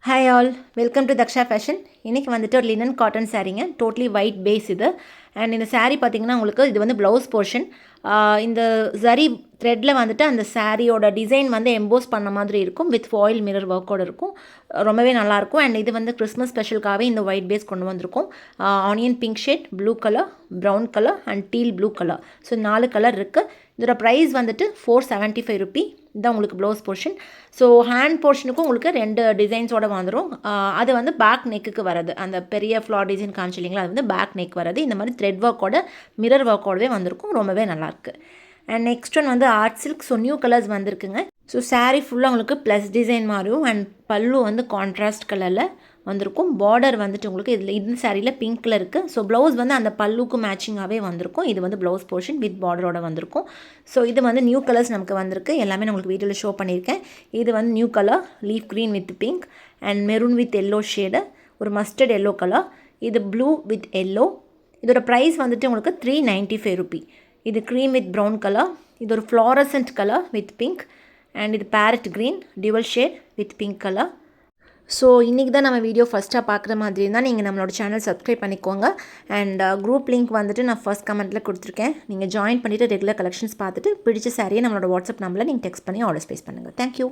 Hi all, welcome to Daksha fashion. இன்றைக்கி வந்துட்டு ஒரு லினன் காட்டன் சாரீங்க, டோட்லி ஒயிட் பேஸ் இது. அண்ட் இந்த சாரீ பார்த்திங்கன்னா உங்களுக்கு இது வந்து ப்ளவுஸ் போர்ஷன். இந்த ஜரி த்ரெட்டில் வந்துட்டு அந்த சாரியோட டிசைன் வந்து எம்போஸ் பண்ண மாதிரி இருக்கும், வித் ஃபாயில் மிரர் ஒர்க்கோடு இருக்கும். ரொம்பவே நல்லாயிருக்கும். அண்ட் இது வந்து கிறிஸ்மஸ் ஸ்பெஷலுக்காகவே இந்த ஒயிட் பேஸ் கொண்டு வந்திருக்கும். Onion pink shade, blue colour, brown colour and deal blue colour. So 4 colour இருக்குது. இதோட ப்ரைஸ் வந்துட்டு 475 ருபி. இதுதான் உங்களுக்கு ப்ளவுஸ் போர்ஷன். ஸோ ஹேண்ட் போர்ஷனுக்கும் உங்களுக்கு 2 டிசைன்ஸோடு வந்துடும். அது வந்து பேக் நெக்குக்கு வரது, அந்த பெரிய ஃப்ளார் டிசைன் காமிச்சு இல்லைங்களா, அது வந்து பேக் நெக் வரது. இந்த மாதிரி த்ரெட் ஒர்க்கோட மிரர் ஒர்க்கோடவே வந்திருக்கும், ரொம்பவே நல்லாயிருக்கு. அண்ட் நெக்ஸ்ட் ஒன் வந்து art silk. So new colours வந்திருக்குங்க. ஸோ சாரீ ஃபுல்லாக உங்களுக்கு ப்ளஸ் டிசைன் மாதிரியும் அண்ட் பல்லு வந்து கான்ட்ராஸ்ட் கலரில் வந்திருக்கும். பார்டர் வந்துட்டு உங்களுக்கு இதில் இந்த சாரியில் பிங்க்கில் இருக்குது. ஸோ ப்ளவுஸ் வந்து அந்த பல்லுக்கு மேட்சிங்காகவே வந்திருக்கும். இது வந்து ப்ளவுஸ் போர்ஷன் வித் பார்டரோட வந்திருக்கும். ஸோ இது வந்து நியூ கலர்ஸ் நமக்கு வந்திருக்கு. எல்லாமே நான் உங்களுக்கு வீடியோவில் ஷோ பண்ணியிருக்கேன். இது வந்து new colour leaf green with pink and maroon with yellow shade, ஒரு மஸ்டர்ட் எல்லோ கலர். இது ப்ளூ வித் எல்லோ. இதோட ப்ரைஸ் வந்துட்டு உங்களுக்கு 395 ருபி. இது க்ரீம் வித் ப்ரௌன் கலர். இது ஒரு fluorescent colour with pink and இது parrot green dual shade with pink colour. So இன்றைக்கி தான் நம்ம வீடியோ ஃபஸ்ட்டாக பார்க்குற மாதிரி இருந்தால் நீங்கள் நம்மளோட சேனல் சப்ஸ்கிரைப் பண்ணிக்கோங்க. அண்ட் குரூப் லிங்க் வந்துட்டு நான் ஃபர்ஸ்ட் கமெண்ட்டில் கொடுத்துருக்கேன். நீங்கள் ஜாயின் பண்ணிவிட்டு ரெகுலர் கலெக்ஷன்ஸ் பார்த்துட்டு பிடிச்ச சாரியை நம்மளோட வாட்ஸ்அப் நம்பரில் நீங்கள் டெக்ஸ்ட் பண்ணி ஆர்டர்ஸ் ப்ளேஸ் பண்ணுங்கள். தேங்க்யூ.